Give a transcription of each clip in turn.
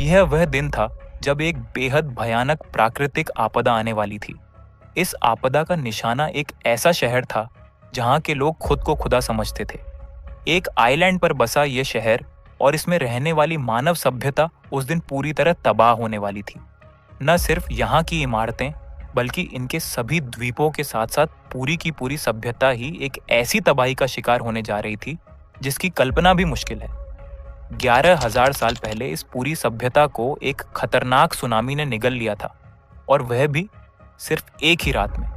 यह वह दिन था जब एक बेहद भयानक प्राकृतिक आपदा आने वाली थी। इस आपदा का निशाना एक ऐसा शहर था जहां के लोग खुद को खुदा समझते थे। एक आइलैंड पर बसा यह शहर और इसमें रहने वाली मानव सभ्यता उस दिन पूरी तरह तबाह होने वाली थी। न सिर्फ यहाँ की इमारतें बल्कि इनके सभी द्वीपों के साथ साथ पूरी की पूरी सभ्यता ही एक ऐसी तबाही का शिकार होने जा रही थी जिसकी कल्पना भी मुश्किल है। 11,000 साल पहले इस पूरी सभ्यता को एक खतरनाक सुनामी ने निगल लिया था, और वह भी सिर्फ एक ही रात में।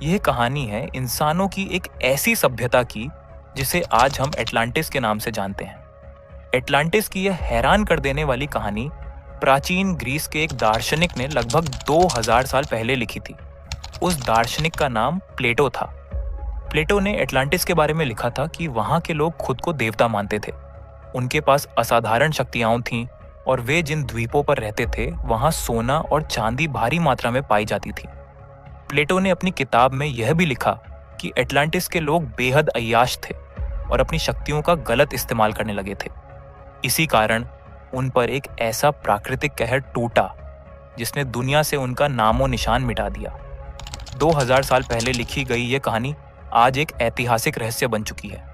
यह कहानी है इंसानों की एक ऐसी सभ्यता की जिसे आज हम एटलांटिस के नाम से जानते हैं। एटलांटिस की यह हैरान कर देने वाली कहानी प्राचीन ग्रीस के एक दार्शनिक ने लगभग 2000 साल पहले लिखी थी। उस दार्शनिक का नाम प्लेटो था। प्लेटो ने एटलांटिस के बारे में लिखा था कि वहां के लोग खुद को देवता मानते थे। उनके पास असाधारण शक्तियां थीं और वे जिन द्वीपों पर रहते थे वहां सोना और चांदी भारी मात्रा में पाई जाती थी। प्लेटो ने अपनी किताब में यह भी लिखा कि एटलांटिस के लोग बेहद अय्याश थे और अपनी शक्तियों का गलत इस्तेमाल करने लगे थे। इसी कारण उन पर एक ऐसा प्राकृतिक कहर टूटा जिसने दुनिया से उनका नामो निशान मिटा दिया। 2000 साल पहले लिखी गई यह कहानी आज एक ऐतिहासिक रहस्य बन चुकी है,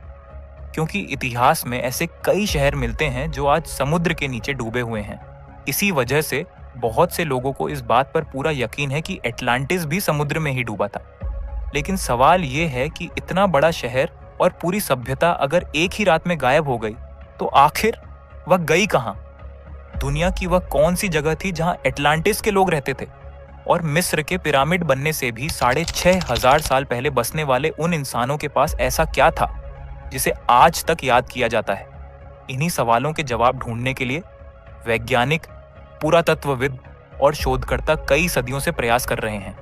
क्योंकि इतिहास में ऐसे कई शहर मिलते हैं जो आज समुद्र के नीचे डूबे हुए हैं। इसी वजह से बहुत से लोगों को इस बात पर पूरा यकीन है कि एटलांटिस भी समुद्र में ही डूबा था। लेकिन सवाल यह है कि इतना बड़ा शहर और पूरी सभ्यता अगर एक ही रात में गायब हो गई तो आखिर वह गई कहां? दुनिया की वह कौन सी जगह थी जहां एटलांटिस के लोग रहते थे? और मिस्र के पिरामिड बनने से भी 6,500 साल पहले बसने वाले उन इंसानों के पास ऐसा क्या था जिसे आज तक याद किया जाता है? इन्हीं सवालों के जवाब ढूंढने के लिए वैज्ञानिक, पुरातत्वविद और शोधकर्ता कई सदियों से प्रयास कर रहे हैं।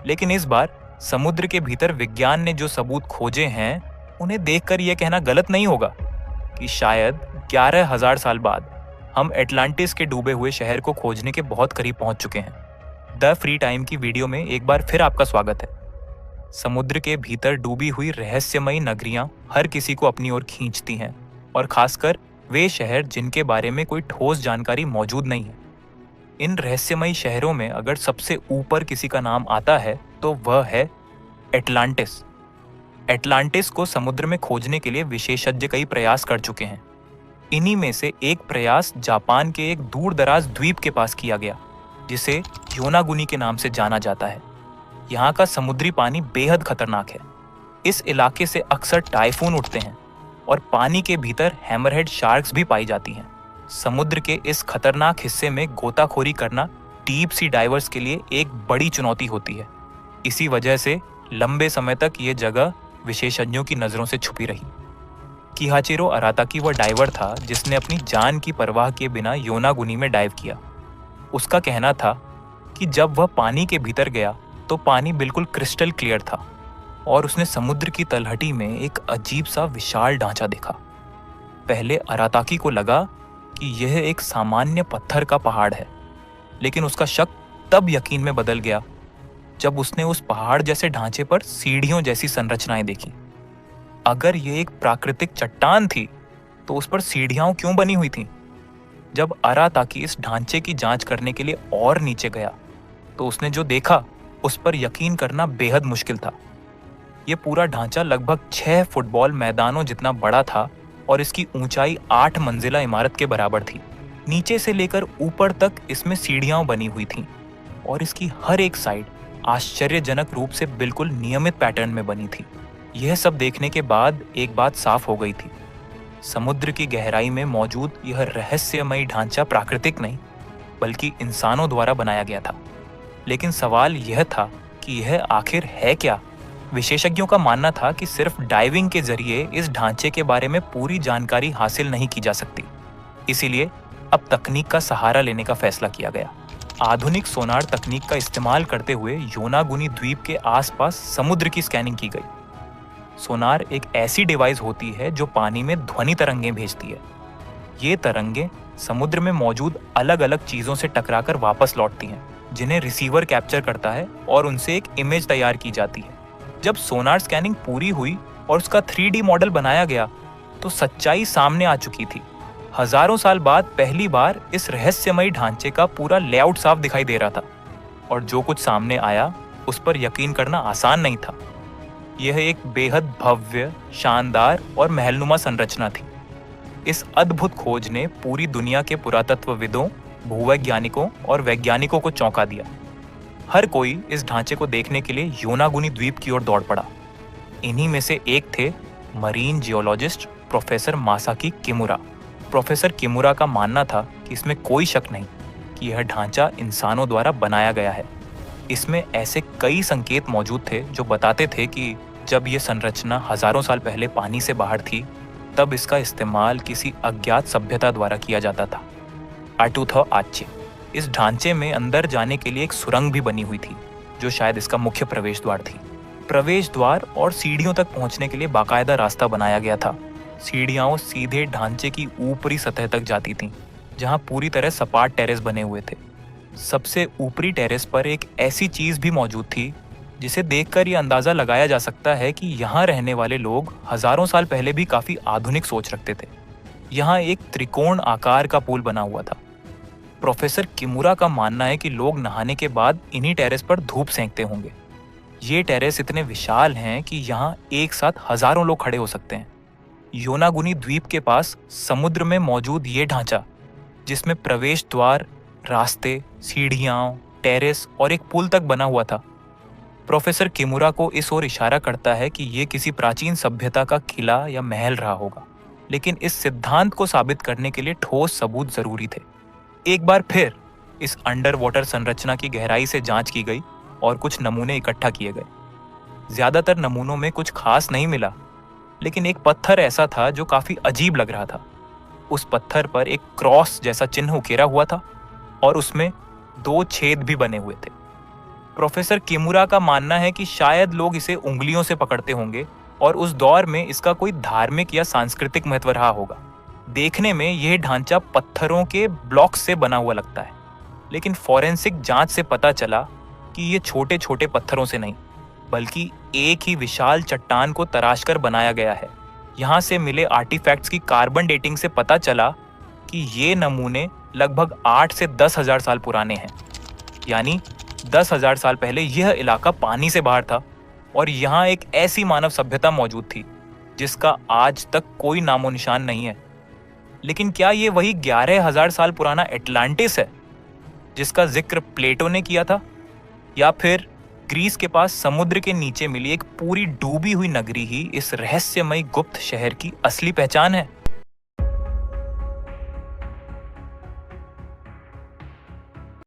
लेकिन इस बार समुद्र के भीतर विज्ञान ने जो सबूत खोजे हैं उन्हें देखकर यह कहना गलत नहीं होगा कि शायद 11,000 साल बाद हम एटलांटिस के डूबे हुए शहर को खोजने के बहुत करीब पहुंच चुके हैं। द फ्री टाइम की वीडियो में एक बार फिर आपका स्वागत है। समुद्र के भीतर डूबी हुई रहस्यमयी नगरियां हर किसी को अपनी ओर खींचती हैं, और खासकर वे शहर जिनके बारे में कोई ठोस जानकारी मौजूद नहीं है। इन रहस्यमयी शहरों में अगर सबसे ऊपर किसी का नाम आता है तो वह है एटलांटिस। एटलांटिस को समुद्र में खोजने के लिए विशेषज्ञ कई प्रयास कर चुके हैं। इन्हीं में से एक प्रयास जापान के एक दूर दराज द्वीप के पास किया गया जिसे योनागुनी के नाम से जाना जाता है। यहाँ का समुद्री पानी बेहद खतरनाक है। इस इलाके से अक्सर टाइफून उठते हैं और पानी के भीतर हैमरहेड शार्क्स भी पाई जाती हैं। समुद्र के इस खतरनाक हिस्से में गोताखोरी करना डीप सी डाइवर्स के लिए एक बड़ी चुनौती होती है। इसी वजह से लंबे समय तक ये जगह विशेषज्ञों की नज़रों से छुपी रही। किहाचिरो अराताकी वह डाइवर था जिसने अपनी जान की परवाह किए बिना योनागुनी में डाइव किया। उसका कहना था कि जब वह पानी के भीतर गया तो पानी बिल्कुल क्रिस्टल क्लियर था और उसने समुद्र की तलहटी में एक अजीब सा विशाल ढांचा देखा। पहले अराताकी को लगा कि यह एक सामान्य पत्थर का पहाड़ है, लेकिन उसका शक तब यकीन में बदल गया जब उसने उस पहाड़ जैसे ढांचे पर सीढ़ियों जैसी संरचनाएं देखी। अगर यह एक प्राकृतिक चट्टान थी तो उस पर सीढ़ियां क्यों बनी हुई थीं? जब अराताकी इस ढांचे की जांच करने के लिए और नीचे गया तो उसने जो देखा उस पर यकीन करना बेहद मुश्किल था। यह पूरा ढांचा लगभग 6 फुटबॉल मैदानों जितना बड़ा था और इसकी ऊंचाई 8 मंजिला इमारत के बराबर थी। नीचे से लेकर ऊपर तक इसमें सीढ़ियां बनी हुई थीं और इसकी हर एक साइड आश्चर्यजनक रूप से बिल्कुल नियमित पैटर्न में बनी थी। यह सब देखने के बाद एक बात साफ हो गई थी। समुद्र की गहराई में मौजूद यह रहस्यमयी ढांचा प्राकृतिक नहीं बल्कि इंसानों द्वारा बनाया गया था। लेकिन सवाल यह था कि यह आखिर है क्या? विशेषज्ञों का मानना था कि सिर्फ डाइविंग के जरिए इस ढांचे के बारे में पूरी जानकारी हासिल नहीं की जा सकती। इसीलिए अब तकनीक का सहारा लेने का फैसला किया गया। आधुनिक सोनार तकनीक का इस्तेमाल करते हुए योनागुनी द्वीप के आसपास समुद्र की स्कैनिंग की गई। सोनार एक ऐसी डिवाइस होती है जो पानी में ध्वनि तरंगें भेजती है। ये तरंगें समुद्र में मौजूद अलग अलग चीजों से टकराकर वापस लौटती हैं, जिन्हें रिसीवर कैप्चर करता है और उनसे एक इमेज तैयार की जाती है। जब सोनार स्कैनिंग पूरी हुई और उसका 3D मॉडल बनाया गया तो सच्चाई सामने आ चुकी थी। हजारों साल बाद पहली बार इस रहस्यमयी ढांचे का पूरा लेआउट साफ दिखाई दे रहा था, और जो कुछ सामने आया उस पर यकीन करना आसान नहीं था। यह एक बेहद भव्य, शानदार और महलनुमा संरचना थी। इस अद्भुत खोज ने पूरी दुनिया के पुरातत्वविदों, भूवैज्ञानिकों और वैज्ञानिकों को चौंका दिया। हर कोई इस ढांचे को देखने के लिए योनागुनी द्वीप की ओर दौड़ पड़ा। इन्हीं में से एक थे marine geologist professor Masaki Kimura. Professor Kimura का मानना था कि इसमें कोई शक नहीं कि यह ढांचा इंसानों द्वारा बनाया गया है। इसमें ऐसे कई संकेत मौजूद थे जो बताते थे कि जब यह संरचना हजारों साल पहले पानी से बाहर थी, तब इसका इस्तेमाल किसी अज्ञात सभ्यता द्वारा किया जाता था। आटूथो आच्चे। इस ढांचे में अंदर जाने के लिए एक सुरंग भी बनी हुई थी, जो शायद इसका मुख्य प्रवेश द्वार थी। प्रवेश द्वार और सीढ़ियों तक पहुंचने के लिए बाकायदा रास्ता बनाया गया था। सीढ़ियां सीधे ढांचे की ऊपरी सतह तक जाती थीं, जहां पूरी तरह सपाट टेरेस बने हुए थे। सबसे ऊपरी टेरेस पर एक ऐसी चीज भी मौजूद थी जिसे देखकर यह अंदाजा लगाया जा सकता है कि यहाँ रहने वाले लोग हजारों साल पहले भी काफी आधुनिक सोच रखते थे। यहाँ एक त्रिकोण आकार का पूल बना हुआ था। प्रोफेसर किमुरा का मानना है कि लोग नहाने के बाद इन्हीं टेरेस पर धूप सेंकते होंगे। ये टेरेस इतने विशाल हैं कि यहाँ एक साथ हजारों लोग खड़े हो सकते हैं। योनागुनी द्वीप के पास समुद्र में मौजूद ये ढांचा, जिसमें प्रवेश द्वार, रास्ते, सीढ़ियां, टेरेस और एक पुल तक बना हुआ था, प्रोफेसर किमुरा को इस ओर इशारा करता है कि ये किसी प्राचीन सभ्यता का किला या महल रहा होगा। लेकिन इस सिद्धांत को साबित करने के लिए ठोस सबूत जरूरी थे। एक बार फिर इस अंडर वाटर संरचना की गहराई से जांच की गई और कुछ नमूने इकट्ठा किए गए। ज्यादातर नमूनों में कुछ खास नहीं मिला, लेकिन एक पत्थर ऐसा था जो काफी अजीब लग रहा था। उस पत्थर पर एक क्रॉस जैसा चिन्ह उकेरा हुआ था और उसमें 2 छेद भी बने हुए थे। प्रोफेसर किमुरा का मानना है कि शायद लोग इसे उंगलियों से पकड़ते होंगे और उस दौर में इसका कोई धार्मिक या सांस्कृतिक महत्व रहा होगा। देखने में यह ढांचा पत्थरों के ब्लॉक से बना हुआ लगता है, लेकिन फॉरेंसिक जांच से पता चला कि ये छोटे छोटे पत्थरों से नहीं, बल्कि एक ही विशाल चट्टान को तराशकर बनाया गया है। यहाँ से मिले आर्टिफैक्ट्स की कार्बन डेटिंग से पता चला कि ये नमूने लगभग 8 से 10,000 साल पुराने हैं। यानी 10,000 साल पहले यह इलाका पानी से बाहर था और यहाँ एक ऐसी मानव सभ्यता मौजूद थी जिसका आज तक कोई नामो निशान नहीं है। लेकिन क्या ये वही 11,000 साल पुराना एटलांटिस है जिसका जिक्र प्लेटो ने किया था, या फिर ग्रीस के पास समुद्र के नीचे मिली एक पूरी डूबी हुई नगरी ही इस रहस्यमयी गुप्त शहर की असली पहचान है?